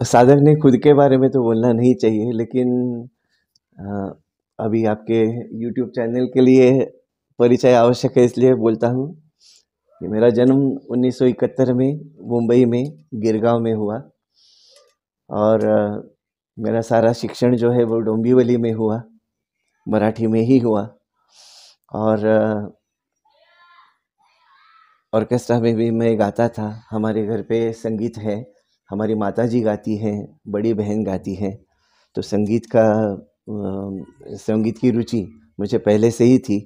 साधक ने खुद के बारे में तो बोलना नहीं चाहिए, लेकिन अभी आपके यूट्यूब चैनल के लिए परिचय आवश्यक है, इसलिए बोलता हूँ कि मेरा जन्म 1971 में मुंबई में गिरगांव में हुआ। और मेरा सारा शिक्षण जो है वो डोंबिवली में हुआ, मराठी में ही हुआ। और ऑर्केस्ट्रा में भी मैं गाता था। हमारे घर पे संगीत है, हमारी माताजी गाती हैं, बड़ी बहन गाती है। तो संगीत की रुचि मुझे पहले से ही थी।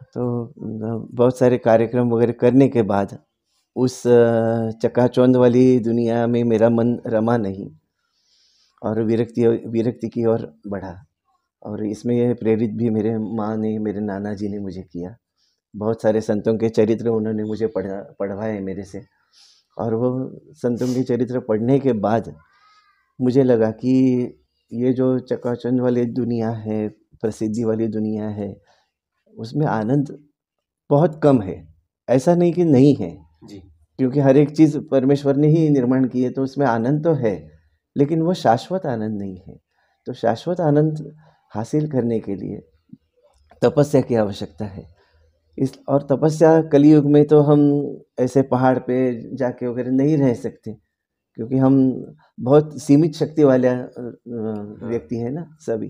तो बहुत सारे कार्यक्रम वगैरह करने के बाद उस चकाचौंध वाली दुनिया में मेरा मन रमा नहीं और विरक्ति की ओर बढ़ा। और इसमें यह प्रेरित भी मेरे माँ ने, मेरे नाना जी ने मुझे किया। बहुत सारे संतों के चरित्र उन्होंने मुझे पढ़वाए मेरे से। और वो संतों के चरित्र पढ़ने के बाद मुझे लगा कि ये जो चकाचौंध वाली दुनिया है, प्रसिद्धि वाली दुनिया है, उसमें आनंद बहुत कम है। ऐसा नहीं कि नहीं है जी। क्योंकि हर एक चीज़ परमेश्वर ने ही निर्माण की है, तो उसमें आनंद तो है, लेकिन वो शाश्वत आनंद नहीं है। तो शाश्वत आनंद हासिल करने के लिए तपस्या की आवश्यकता है। और तपस्या कलयुग में तो हम ऐसे पहाड़ पे जाके वगैरह नहीं रह सकते, क्योंकि हम बहुत सीमित शक्ति वाले व्यक्ति हैं ना सभी।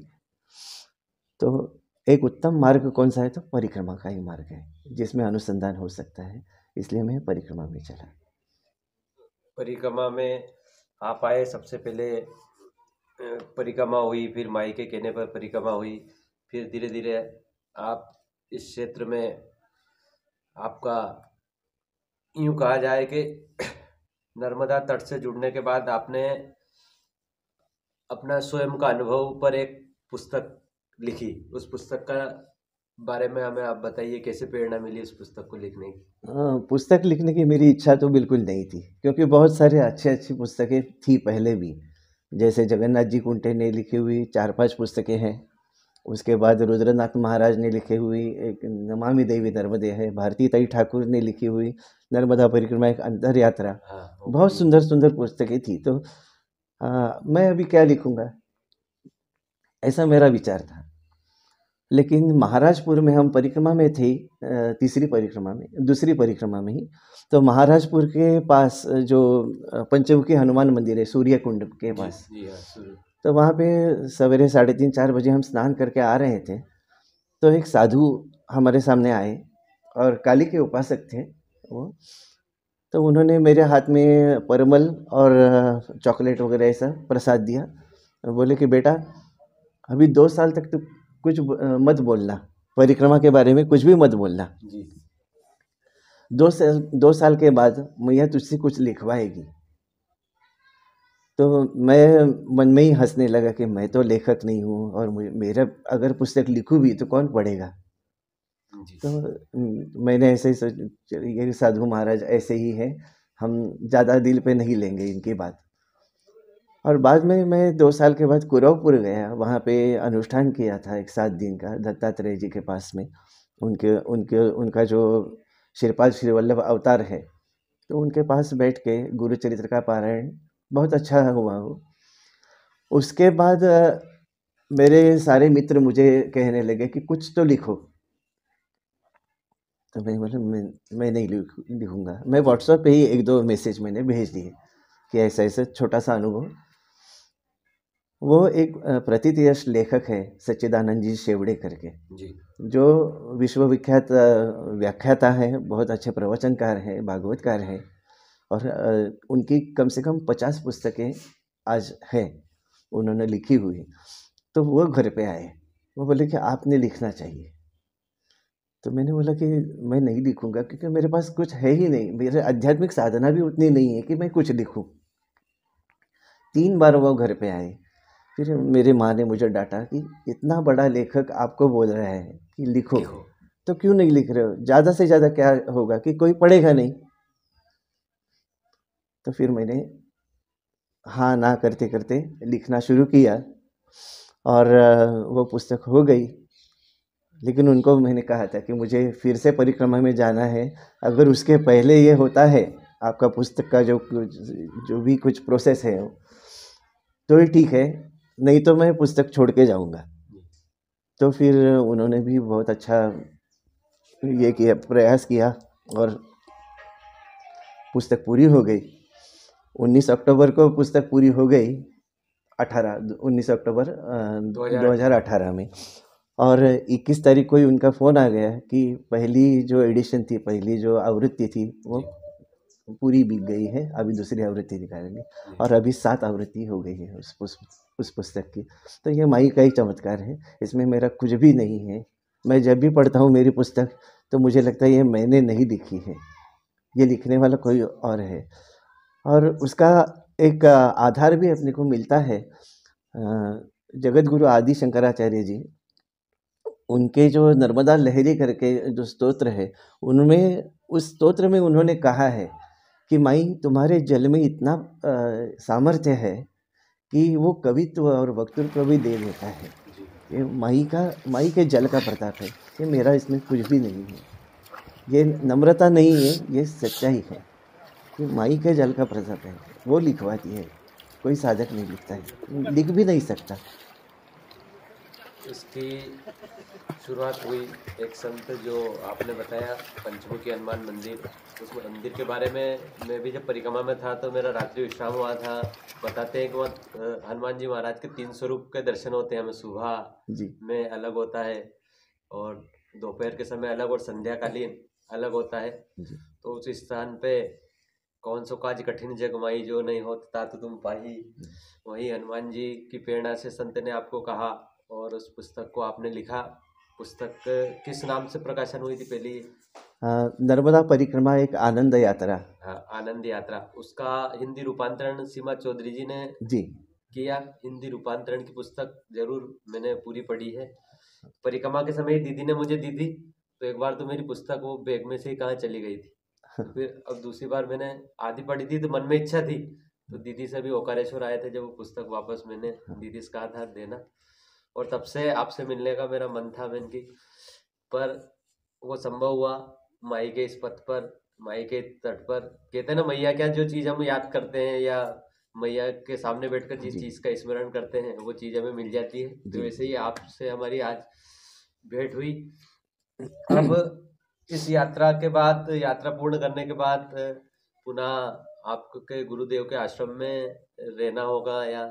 तो एक उत्तम मार्ग कौन सा है? तो परिक्रमा का ही मार्ग है, जिसमें अनुसंधान हो सकता है। इसलिए मैं परिक्रमा में चला। परिक्रमा में आप आए, सबसे पहले परिक्रमा हुई, फिर माई के कहने पर परिक्रमा हुई, फिर धीरे धीरे आप इस क्षेत्र में, आपका यूं कहा जाए कि नर्मदा तट से जुड़ने के बाद आपने अपना स्वयं का अनुभव पर एक पुस्तक लिखी। उस पुस्तक का बारे में हमें आप बताइए, कैसे प्रेरणा मिली उस पुस्तक को लिखने की? पुस्तक लिखने की मेरी इच्छा तो बिल्कुल नहीं थी, क्योंकि बहुत सारे अच्छी पुस्तकें थी पहले भी। जैसे जगन्नाथ जी कुंटे ने लिखी हुई 4-5 पुस्तकें हैं। उसके बाद रुद्रनाथ महाराज ने लिखी हुई एक नमामि देवी नर्मदे है। भारती ताई ठाकुर ने लिखी हुई नर्मदा परिक्रमा एक अंतर यात्रा। हाँ, बहुत सुंदर सुंदर पुस्तकें थी। तो मैं अभी क्या लिखूंगा, ऐसा मेरा विचार था। लेकिन महाराजपुर में हम परिक्रमा में थे, दूसरी परिक्रमा में ही। तो महाराजपुर के पास जो पंचमुखी हनुमान मंदिर है, सूर्य कुंड के पास, जी हाँ। तो वहाँ पे सवेरे 3:30-4 बजे हम स्नान करके आ रहे थे। तो एक साधु हमारे सामने आए और काली के उपासक थे वो। तो उन्होंने मेरे हाथ में परमल और चॉकलेट वगैरह ऐसा प्रसाद दिया और बोले कि बेटा, अभी 2 साल तक तो कुछ मत बोलना, परिक्रमा के बारे में कुछ भी मत बोलना। जी। 2 साल के बाद मैया तुझसे कुछ लिखवाएगी। तो मैं मन में ही हंसने लगा कि मैं तो लेखक नहीं हूँ, और मेरा अगर पुस्तक लिखूँ भी तो कौन पढ़ेगा। जी। तो मैंने ऐसे ही ये साधु महाराज ऐसे ही हैं, हम ज़्यादा दिल पे नहीं लेंगे इनकी बात। और बाद में मैं 2 साल के बाद कुरवपुर गया, वहाँ पे अनुष्ठान किया था एक 7 दिन का दत्तात्रेय जी के पास में। उनके उनके उनका जो श्रीपाद श्री वल्लभ अवतार है, तो उनके पास बैठ के गुरु चरित्र का पारायण बहुत अच्छा हुआ वो। उसके बाद मेरे सारे मित्र मुझे कहने लगे कि कुछ तो लिखो। तो मैं बोला मैं नहीं लिखूंगा। मैं व्हाट्सएप पे ही 1-2 मैसेज मैंने भेज दिए कि ऐसा ऐसा छोटा सा अनुभव। वो एक प्रतिथयश लेखक है सच्चिदानंद जी शेवड़े करके, जी। जो विश्वविख्यात व्याख्याता है, बहुत अच्छे प्रवचनकार हैं, भागवतकार हैं। और उनकी कम से कम 50 पुस्तकें आज हैं उन्होंने लिखी हुई। तो वो घर पे आए, वो बोले कि आपने लिखना चाहिए। तो मैंने बोला कि मैं नहीं लिखूंगा, क्योंकि मेरे पास कुछ है ही नहीं, मेरे आध्यात्मिक साधना भी उतनी नहीं है कि मैं कुछ लिखूं। 3 बार वो घर पे आए। फिर मेरी माँ ने मुझे डांटा कि इतना बड़ा लेखक आपको बोल रहा है कि लिखो, तो क्यों नहीं लिख रहे हो? ज़्यादा से ज़्यादा क्या होगा कि कोई पढ़ेगा नहीं। तो फिर मैंने हाँ ना करते करते लिखना शुरू किया, और वो पुस्तक हो गई। लेकिन उनको मैंने कहा था कि मुझे फिर से परिक्रमा में जाना है, अगर उसके पहले ये होता है, आपका पुस्तक का जो भी कुछ प्रोसेस है तो ये ठीक है, नहीं तो मैं पुस्तक छोड़ के जाऊंगा। तो फिर उन्होंने भी बहुत अच्छा ये किया, प्रयास किया, और पुस्तक पूरी हो गई। 19 अक्टूबर को पुस्तक पूरी हो गई, 19 अक्टूबर 2018 में। और 21 तारीख को ही उनका फ़ोन आ गया कि पहली जो एडिशन थी, पहली जो आवृत्ति थी वो पूरी बिक गई है, अभी दूसरी आवृत्ति निकालेंगे। और अभी 7 आवृत्ति हो गई है उस पुस्तक की। तो ये माई का ही चमत्कार है, इसमें मेरा कुछ भी नहीं है। मैं जब भी पढ़ता हूँ मेरी पुस्तक तो मुझे लगता है ये मैंने नहीं लिखी है, ये लिखने वाला कोई और है। और उसका एक आधार भी अपने को मिलता है। जगत गुरु आदि शंकराचार्य जी, उनके जो नर्मदा लहरी करके जो स्तोत्र है, उनमें उस स्तोत्र में उन्होंने कहा है कि माई तुम्हारे जल में इतना सामर्थ्य है कि वो कवित्व और वक्तृत्व भी दे देता है। ये माई के जल का प्रताप है, ये मेरा इसमें कुछ भी नहीं है, ये नम्रता नहीं है, ये सच्चाई है कि माई के जल का प्रताप है। वो लिखवाती है, कोई साधक नहीं लिखता है, लिख भी नहीं सकता। इसकी शुरुआत हुई एक संत जो आपने बताया पंचमुखी हनुमान मंदिर, उस मंदिर के बारे में मैं भी जब परिक्रमा में था तो मेरा रात्रि विश्राम हुआ था। बताते हैं कि वहाँ हनुमान जी महाराज के 3 स्वरूप के दर्शन होते हैं हमें। सुबह में अलग होता है और दोपहर के समय अलग और संध्याकालीन अलग होता है। तो उस स्थान पे कौन सो काज कठिन जग माई, जो नहीं होता तो तुम पाही। वही हनुमान जी की प्रेरणा से संत ने आपको कहा और उस पुस्तक को आपने लिखा। पुस्तक किस नाम से प्रकाशन हुई थी पहली? नर्मदा परिक्रमा एक आनंद यात्रा। हाँ, आनंद यात्रा। उसका हिंदी रूपांतरण सीमा चौधरी जी ने किया। हिंदी रूपांतरण की पुस्तक जरूर मैंने पूरी पढ़ी है। परिक्रमा के समय दीदी ने मुझे दी थी, तो एक बार तो मेरी पुस्तक वो बैग में से ही कहाँ चली गई थी। फिर अब दूसरी बार मैंने आधी पढ़ी थी तो मन में इच्छा थी, तो दीदी से भी ओकारेश्वर आए थे जब वो पुस्तक वापस मैंने दीदी से कहा था देना, और तब से आपसे मिलने का मेरा मन था मैंने की, पर वो संभव हुआ माई के इस पथ पर, माई के तट पर। कहते हैं ना, मैया क्या जो चीज़ हम याद करते हैं या मैया के सामने बैठकर जिस चीज़ का स्मरण करते हैं वो चीज़ हमें मिल जाती है। तो वैसे ही आपसे हमारी आज भेंट हुई। अब इस यात्रा के बाद, यात्रा पूर्ण करने के बाद पुनः आपके गुरुदेव के आश्रम में रहना होगा या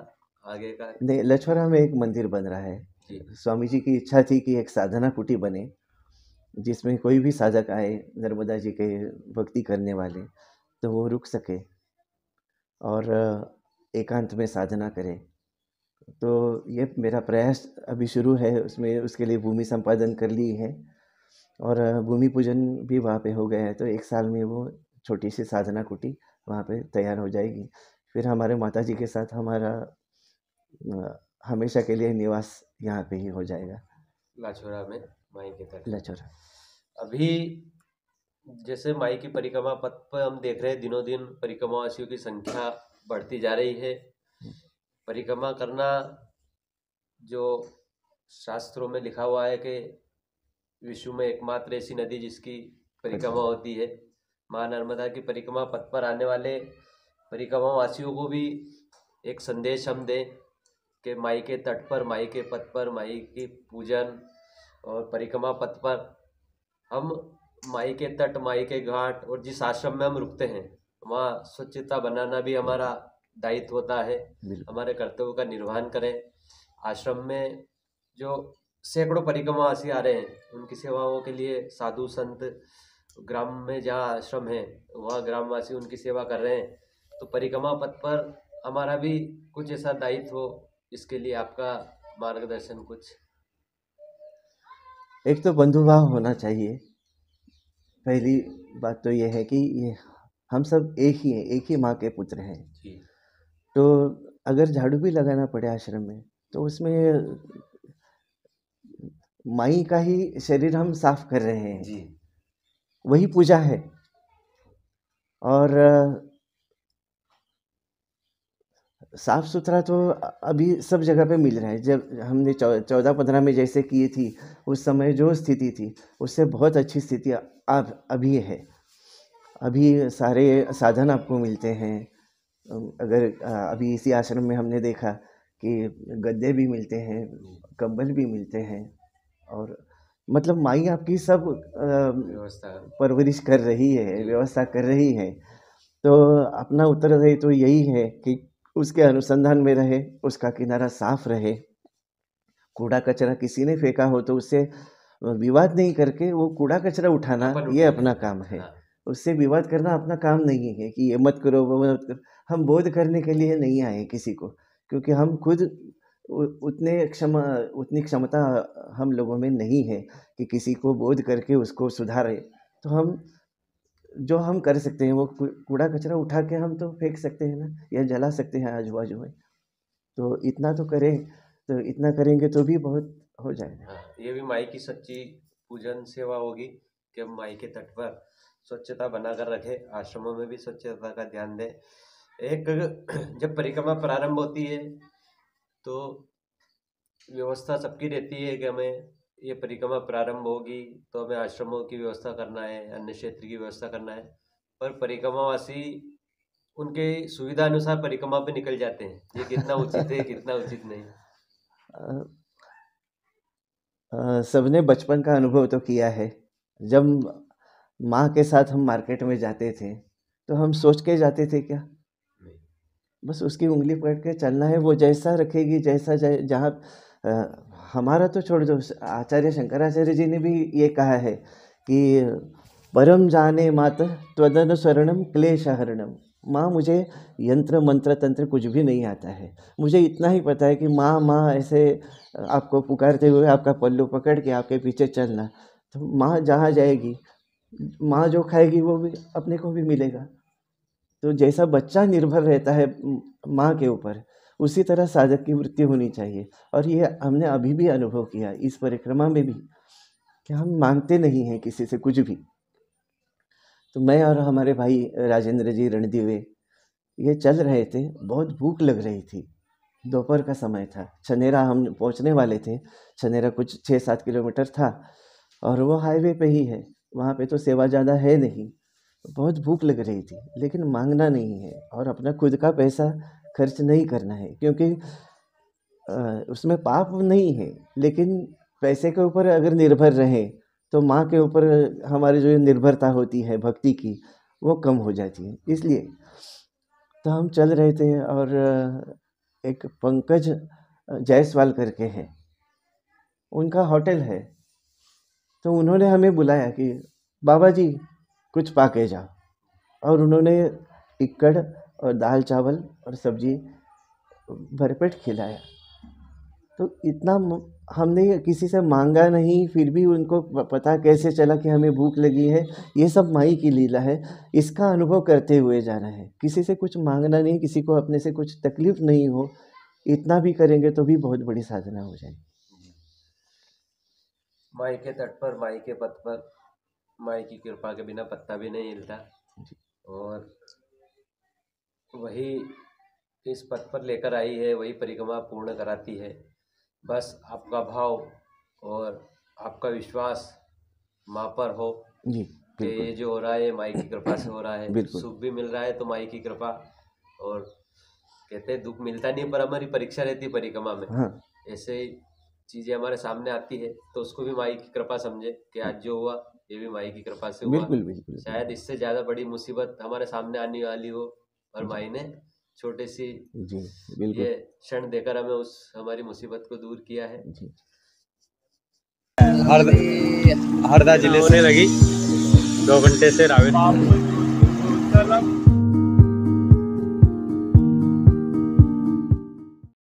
आगे का? नहीं, लछवरा में एक मंदिर बन रहा है। स्वामी जी की इच्छा थी कि एक साधना कुटी बने जिसमें कोई भी साधक आए नर्मदा जी के भक्ति करने वाले तो वो रुक सके और एकांत में साधना करे। तो ये मेरा प्रयास अभी शुरू है, उसमें उसके लिए भूमि संपादन कर ली है और भूमि पूजन भी वहाँ पे हो गया है। तो 1 साल में वो छोटी सी साधना कुटी वहाँ पे तैयार हो जाएगी। फिर हमारे माता जी के साथ हमारा हमेशा के लिए निवास यहाँ पे ही हो जाएगा, लाछोरा में, माई के तट। लाछोरा। अभी जैसे माई की परिक्रमा पथ पर हम देख रहे हैं दिनों दिन परिक्रमावासियों की संख्या बढ़ती जा रही है। परिक्रमा करना जो शास्त्रों में लिखा हुआ है कि विश्व में एकमात्र ऐसी नदी जिसकी परिक्रमा होती है, माँ नर्मदा की परिक्रमा पथ पर आने वाले परिक्रमावासियों को भी एक संदेश हम दें कि माई के तट पर, माई के पथ पर, माई की पूजन और परिक्रमा पथ पर हम माई के तट, माई के घाट और जिस आश्रम में हम रुकते हैं वहाँ स्वच्छता बनाना भी हमारा दायित्व होता है। हमारे कर्तव्य का निर्वहन करें। आश्रम में जो सैकड़ों परिक्रमावासी आ रहे हैं उनकी सेवाओं के लिए साधु संत, ग्राम में जहाँ आश्रम है वहाँ ग्रामवासी उनकी सेवा कर रहे हैं। तो परिक्रमा पथ पर हमारा भी कुछ ऐसा दायित्व हो, इसके लिए आपका मार्गदर्शन कुछ? एक तो बंधुभाव होना चाहिए। पहली बात तो ये है कि ये हम सब एक ही हैं, एक ही माँ के पुत्र हैं। तो अगर झाड़ू भी लगाना पड़े आश्रम में तो उसमें माई का ही शरीर हम साफ कर रहे हैं, वही पूजा है। और साफ सुथरा तो अभी सब जगह पे मिल रहा है। जब हमने 14-15 में जैसे किए थी उस समय जो स्थिति थी उससे बहुत अच्छी स्थिति अब अभी है। अभी सारे साधन आपको मिलते हैं। अगर अभी इसी आश्रम में हमने देखा कि गद्दे भी मिलते हैं, कंबल भी मिलते हैं, और मतलब माई आपकी सब व्यवस्था परवरिश कर रही है, व्यवस्था कर रही है। तो अपना उत्तरदायित्व तो यही है कि उसके अनुसंधान में रहे, उसका किनारा साफ रहे। कूड़ा कचरा किसी ने फेंका हो तो उससे विवाद नहीं करके वो कूड़ा कचरा उठाना ये अपना काम है। उससे विवाद करना अपना काम नहीं है कि ये मत करो वो मत करो। हम बोध करने के लिए नहीं आए किसी को, क्योंकि हम खुद उतनी क्षमता हम लोगों में नहीं है कि किसी को बोध करके उसको सुधारे। तो जो हम कर सकते हैं वो कूड़ा कचरा उठा के हम तो फेंक सकते हैं ना, या जला सकते हैं आजू बाजू में। तो इतना तो करें, तो इतना करेंगे तो भी बहुत हो जाएगा। ये भी माई की सच्ची पूजन सेवा होगी कि हम माई के तट पर स्वच्छता बनाकर रखें, आश्रमों में भी स्वच्छता का ध्यान दें। एक जब परिक्रमा प्रारंभ होती है तो व्यवस्था सबकी रहती है कि हमें ये परिक्रमा प्रारंभ होगी तो हमें आश्रमों की व्यवस्था करना है, अन्य क्षेत्र की व्यवस्था करना है, पर परिक्रमावासी उनके सुविधा अनुसार परिक्रमा पे निकल जाते हैं। ये कितना उचित है, कितना उचित नहीं। सबने बचपन का अनुभव तो किया है। जब माँ के साथ हम मार्केट में जाते थे तो हम सोच के जाते थे क्या, बस उसकी उंगली पकड़ के चलना है, वो जैसा रखेगी, जैसा जहाँ हमारा तो छोड़ दो, आचार्य शंकराचार्य जी ने भी ये कहा है कि परम जाने मात त्वदनुसरणम क्लेशहरणम। माँ, मुझे यंत्र मंत्र तंत्र कुछ भी नहीं आता है, मुझे इतना ही पता है कि माँ माँ ऐसे आपको पुकारते हुए आपका पल्लू पकड़ के आपके पीछे चलना। तो माँ जहाँ जाएगी, माँ जो खाएगी वो भी अपने को भी मिलेगा। तो जैसा बच्चा निर्भर रहता है माँ के ऊपर, उसी तरह साधक की वृत्ति होनी चाहिए। और ये हमने अभी भी अनुभव किया इस परिक्रमा में भी, कि हम मांगते नहीं हैं किसी से कुछ भी। तो मैं और हमारे भाई राजेंद्र जी रणदीवे ये चल रहे थे, बहुत भूख लग रही थी, दोपहर का समय था, छनेरा हम पहुंचने वाले थे। छनेरा कुछ 6-7 किलोमीटर था और वो हाईवे पे ही है, वहाँ पे तो सेवा ज़्यादा है नहीं। बहुत भूख लग रही थी, लेकिन मांगना नहीं है और अपना खुद का पैसा खर्च नहीं करना है, क्योंकि उसमें पाप नहीं है, लेकिन पैसे के ऊपर अगर निर्भर रहे तो माँ के ऊपर हमारी जो निर्भरता होती है भक्ति की, वो कम हो जाती है। इसलिए तो हम चल रहे थे और एक पंकज जायसवाल करके हैं, उनका होटल है। तो उन्होंने हमें बुलाया कि बाबा जी कुछ पा के जाओ, और उन्होंने इक्कड़ और दाल चावल और सब्जी भरपेट खिलाया। तो इतना हमने किसी से मांगा नहीं, फिर भी उनको पता कैसे चला कि हमें भूख लगी है। ये सब माई की लीला है, इसका अनुभव करते हुए जाना है। किसी से कुछ मांगना नहीं, किसी को अपने से कुछ तकलीफ नहीं हो, इतना भी करेंगे तो भी बहुत बड़ी साधना हो जाएगी। माई के तट पर, माई के पथ पर, माई की कृपा के बिना पत्ता भी नहीं हिलता, और वही इस पथ पर लेकर आई है, वही परिक्रमा पूर्ण कराती है। बस आपका भाव और आपका विश्वास माँ पर हो जी, कि ये जो हो रहा है माई की कृपा से हो रहा है। सुख भी मिल रहा है तो माई की कृपा, और कहते हैं दुख मिलता नहीं पर हमारी परीक्षा रहती है परिक्रमा में। हाँ। ऐसे ही चीजें हमारे सामने आती है तो उसको भी माई की कृपा समझे कि आज जो हुआ ये भी माई की कृपा से हुआ। बिल्कुल। शायद इससे ज्यादा बड़ी मुसीबत हमारे सामने आने वाली हो, और माई ने छोटे सी ये क्षण देकर हमें उस हमारी मुसीबत को दूर किया है। हरदा जिले से लगी 2 घंटे से रावेत